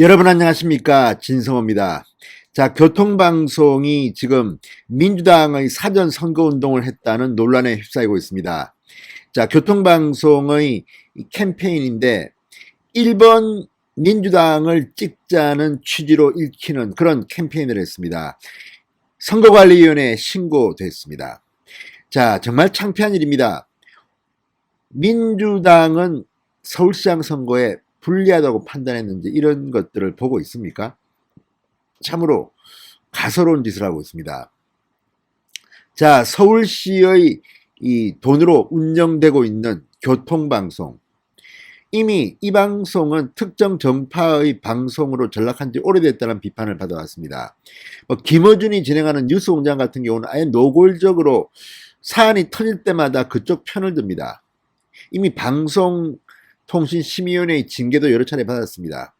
여러분 안녕하십니까, 진성호입니다. 자, 교통방송이 지금 민주당의 사전 선거운동을 했다는 논란에 휩싸이고 있습니다. 자, 교통방송의 캠페인인데 1번 민주당을 찍자는 취지로 읽히는 그런 캠페인을 했습니다. 선거관리위원회에 신고됐습니다. 자, 정말 창피한 일입니다. 민주당은 서울시장 선거에 불리하다고 판단했는지 이런 것들을 보고 있습니까? 참으로 가소로운 짓을 하고 있습니다. 자, 서울시의 이 돈으로 운영되고 있는 교통방송, 이미 이 방송은 특정 정파의 방송으로 전락한 지 오래됐다는 비판을 받아왔습니다. 김어준이 진행하는 뉴스공장 같은 경우는 아예 노골적으로 사안이 터질 때마다 그쪽 편을 듭니다. 이미 방송통신심의위원회의 징계도 여러 차례 받았습니다.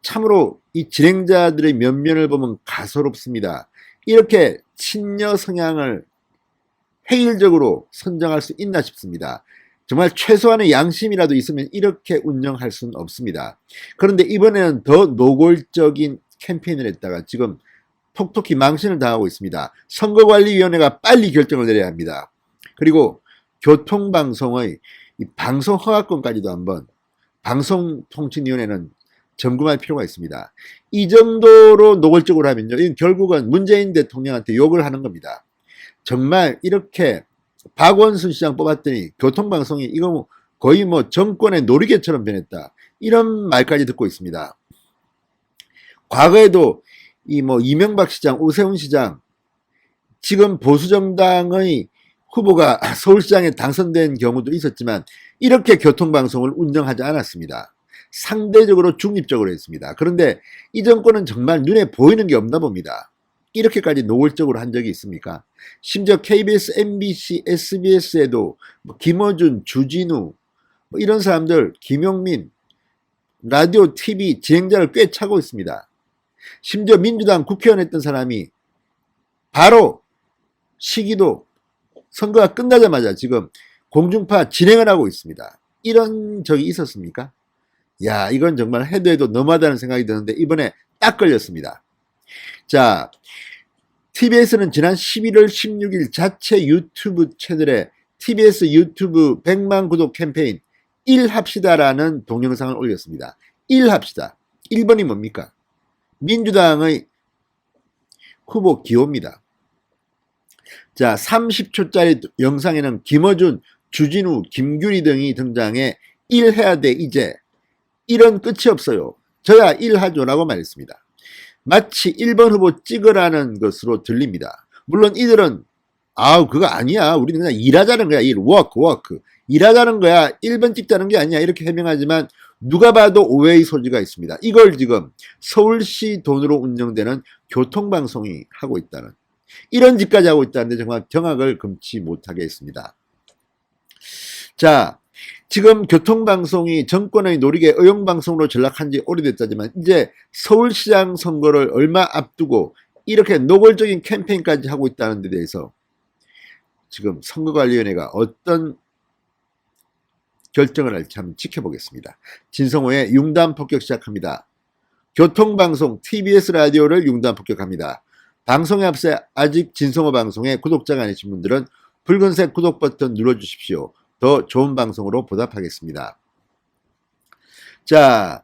참으로 이 진행자들의 면면을 보면 가소롭습니다. 이렇게 친여 성향을 회일적으로 선정할 수 있나 싶습니다. 정말 최소한의 양심이라도 있으면 이렇게 운영할 수는 없습니다. 그런데 이번에는 더 노골적인 캠페인을 했다가 지금 톡톡히 망신을 당하고 있습니다. 선거관리위원회가 빨리 결정을 내려야 합니다. 그리고 교통방송의 이 방송 허가권까지도 한번 방송통신위원회는 점검할 필요가 있습니다. 이 정도로 노골적으로 하면요, 이건 결국은 문재인 대통령한테 욕을 하는 겁니다. 정말 이렇게 박원순 시장 뽑았더니 교통방송이 이거 거의 정권의 놀이개처럼 변했다, 이런 말까지 듣고 있습니다. 과거에도 이명박 시장, 오세훈 시장, 지금 보수정당의 후보가 서울시장에 당선된 경우도 있었지만 이렇게 교통방송을 운영하지 않았습니다. 상대적으로 중립적으로 했습니다. 그런데 이 정권은 정말 눈에 보이는 게 없나 봅니다. 이렇게까지 노골적으로 한 적이 있습니까? 심지어 KBS, MBC, SBS에도 김어준, 주진우 이런 사람들, 김용민, 라디오, TV 진행자를 꽤 차고 있습니다. 심지어 민주당 국회의원 했던 사람이 바로 시기도 선거가 끝나자마자 지금 공중파 진행을 하고 있습니다. 이런 적이 있었습니까? 야, 이건 정말 해도 해도 너무하다는 생각이 드는데 이번에 딱 걸렸습니다. 자, TBS는 지난 11월 16일 자체 유튜브 채널에 TBS 유튜브 100만 구독 캠페인 1합시다라는 동영상을 올렸습니다. 1합시다. 1번이 뭡니까? 민주당의 후보 기호입니다. 자, 30초짜리 영상에는 김어준, 주진우, 김규리 등이 등장해 1해야 돼 이제, 이런 끝이 없어요. 저야 1하죠 라고 말했습니다. 마치 1번 후보 찍으라는 것으로 들립니다. 물론 이들은 그거 아니야, 우리는 그냥 일하자는 거야, 워크 일하자는 거야, 1번 찍자는 게 아니야, 이렇게 해명하지만 누가 봐도 오해의 소지가 있습니다. 이걸 지금 서울시 돈으로 운영되는 교통방송이 하고 있다는, 이런 짓까지 하고 있다는데 정말 경악을 금치 못하게 했습니다. 자, 지금 교통방송이 정권의 노리개 의용방송으로 전락한 지 오래됐다지만 이제 서울시장 선거를 얼마 앞두고 이렇게 노골적인 캠페인까지 하고 있다는 데 대해서 지금 선거관리위원회가 어떤 결정을 할지 한번 지켜보겠습니다. 진성호의 융단 폭격 시작합니다. 교통방송 TBS 라디오를 융단 폭격합니다. 방송에 앞서 아직 진성호 방송에 구독자가 아니신 분들은 붉은색 구독 버튼 눌러주십시오. 더 좋은 방송으로 보답하겠습니다. 자,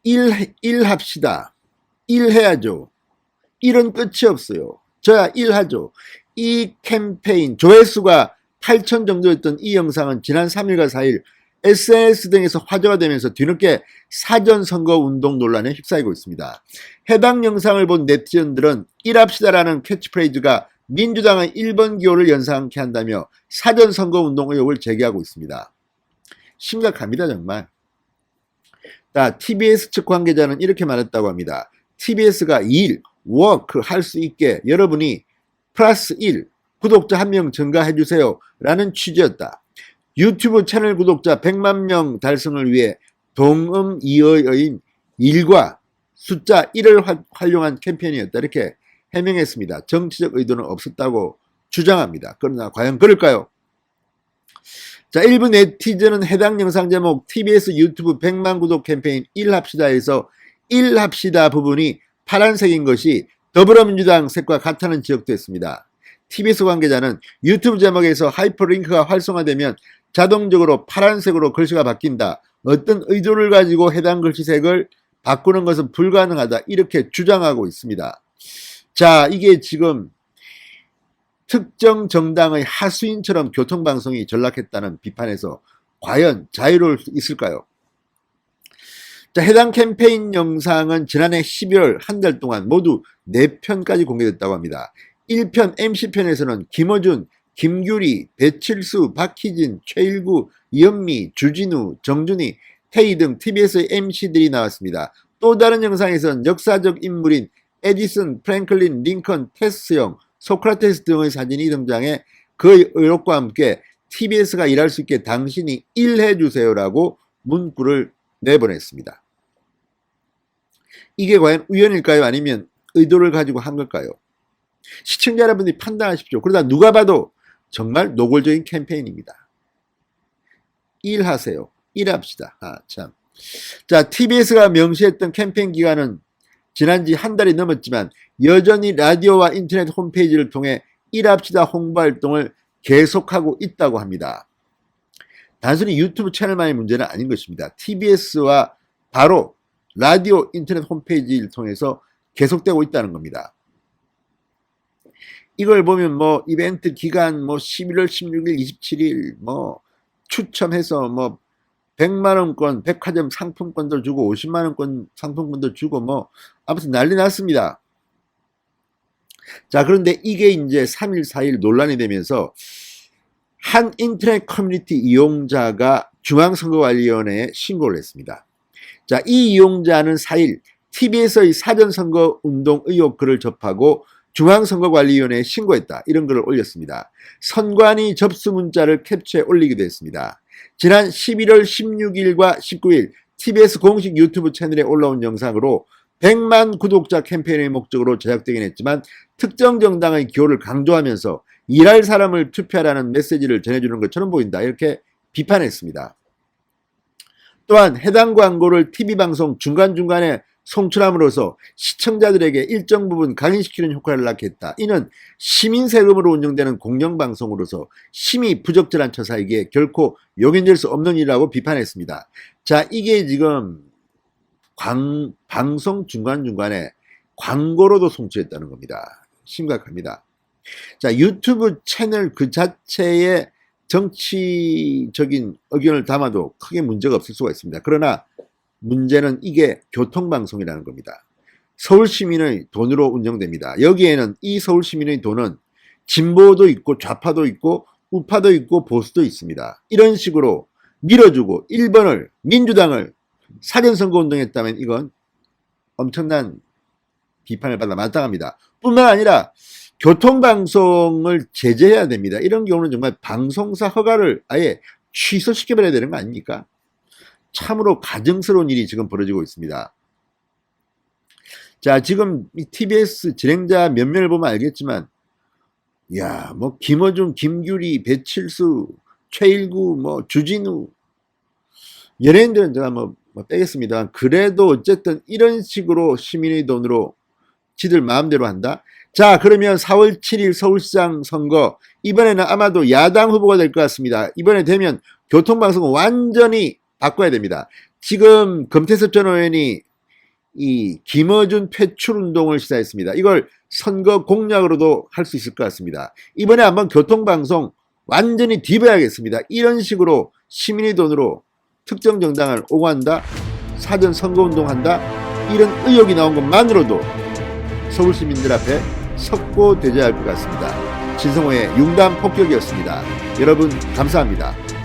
1 합시다. 1 해야죠. 1은 끝이 없어요. 저야 1 하죠. 이 캠페인 조회수가 8천 정도였던 이 영상은 지난 3일과 4일 SNS 등에서 화제가 되면서 뒤늦게 사전선거운동 논란에 휩싸이고 있습니다. 해당 영상을 본 네티즌들은 1합시다라는 캐치프레이즈가 민주당의 1번 기호를 연상케 한다며 사전선거운동 의혹을 제기하고 있습니다. 심각합니다, 정말. TBS 측 관계자는 이렇게 말했다고 합니다. TBS가 워크 할 수 있게 여러분이 플러스 1, 구독자 1명 증가해주세요 라는 취지였다. 유튜브 채널 구독자 100만 명 달성을 위해 동음이어인 1과 숫자 1을 활용한 캠페인이었다, 이렇게 해명했습니다. 정치적 의도는 없었다고 주장합니다. 그러나 과연 그럴까요? 자, 일부 네티즌은 해당 영상 제목 TBS 유튜브 100만 구독 캠페인 1합시다에서 일합시다 부분이 파란색인 것이 더불어민주당 색과 같다는 지적도 했습니다. TBS 관계자는 유튜브 제목에서 하이퍼링크가 활성화되면 자동적으로 파란색으로 글씨가 바뀐다. 어떤 의도를 가지고 해당 글씨색을 바꾸는 것은 불가능하다. 이렇게 주장하고 있습니다. 자, 이게 지금 특정 정당의 하수인처럼 교통방송이 전락했다는 비판에서 과연 자유로울 수 있을까요? 자, 해당 캠페인 영상은 지난해 12월 한 달 동안 모두 4편까지 공개됐다고 합니다. 1편 MC편에서는 김어준, 김규리, 배칠수, 박희진, 최일구, 이현미, 주진우, 정준희, 태희 등 TBS의 MC들이 나왔습니다. 또 다른 영상에서는 역사적 인물인 에디슨, 프랭클린, 링컨, 테스형, 소크라테스 등의 사진이 등장해 그의 의혹과 함께 TBS가 일할 수 있게 당신이 일해주세요라고 문구를 내보냈습니다. 이게 과연 우연일까요? 아니면 의도를 가지고 한 걸까요? 시청자 여러분들이 판단하십시오. 그러다 누가 봐도 정말 노골적인 캠페인입니다. 일하세요. 일합시다. 참. 자, TBS가 명시했던 캠페인 기간은 지난 지 한 달이 넘었지만 여전히 라디오와 인터넷 홈페이지를 통해 일합시다 홍보 활동을 계속하고 있다고 합니다. 단순히 유튜브 채널만의 문제는 아닌 것입니다. TBS와 바로 라디오, 인터넷 홈페이지를 통해서 계속되고 있다는 겁니다. 이걸 보면 뭐 이벤트 기간 뭐 11월 16일, 27일 뭐 추첨해서 뭐 100만원권 백화점 상품권도 주고 50만원권 상품권도 주고 뭐 아무튼 난리 났습니다. 자, 그런데 이게 이제 3일, 4일 논란이 되면서 한 인터넷 커뮤니티 이용자가 중앙선거관리위원회에 신고를 했습니다. 자, 이 이용자는 4일 TBS의 사전선거 운동 의혹 글을 접하고 중앙선거관리위원회에 신고했다. 이런 글을 올렸습니다. 선관위 접수 문자를 캡처해 올리기도 했습니다. 지난 11월 16일과 19일 TBS 공식 유튜브 채널에 올라온 영상으로 100만 구독자 캠페인의 목적으로 제작되긴 했지만 특정 정당의 기호를 강조하면서 일할 사람을 투표하라는 메시지를 전해주는 것처럼 보인다. 이렇게 비판했습니다. 또한 해당 광고를 TV방송 중간중간에 송출함으로써 시청자들에게 일정 부분 강의시키는 효과를 낳게 했다. 이는 시민 세금으로 운영되는 공영방송으로서 심히 부적절한 처사이기에 결코 용인될 수 없는 일이라고 비판했습니다. 자, 이게 지금 방송 중간중간에 광고로도 송출했다는 겁니다. 심각합니다. 자, 유튜브 채널 그 자체에 정치적인 의견을 담아도 크게 문제가 없을 수가 있습니다. 그러나 문제는 이게 교통방송이라는 겁니다. 서울시민의 돈으로 운영됩니다. 여기에는 이 서울시민의 돈은 진보도 있고 좌파도 있고 우파도 있고 보수도 있습니다. 이런 식으로 밀어주고 1번을 민주당을 사전선거 운동했다면 이건 엄청난 비판을 받아 마땅합니다. 뿐만 아니라 교통방송을 제재해야 됩니다. 이런 경우는 정말 방송사 허가를 아예 취소시켜버려야 되는 거 아닙니까? 참으로 가증스러운 일이 지금 벌어지고 있습니다. 자, 지금 이 TBS 진행자 몇 명을 보면 알겠지만, 야, 뭐 김어준, 김규리, 배칠수, 최일구, 뭐 주진우, 연예인들은 제가 뭐 빼겠습니다. 그래도 어쨌든 이런 식으로 시민의 돈으로 지들 마음대로 한다. 자, 그러면 4월 7일 서울시장 선거, 이번에는 아마도 야당 후보가 될 것 같습니다. 이번에 되면 교통방송은 완전히 바꿔야 됩니다. 지금 금태섭 전 의원이 이 김어준 퇴출운동을 시사했습니다. 이걸 선거 공약으로도 할 수 있을 것 같습니다. 이번에 한번 교통방송 완전히 뒤벼야겠습니다. 이런 식으로 시민의 돈으로 특정 정당을 오고한다, 사전 선거운동한다, 이런 의혹이 나온 것만으로도 서울 시민들 앞에 석고대죄할 것 같습니다. 진성호의 융단 폭격이었습니다. 여러분 감사합니다.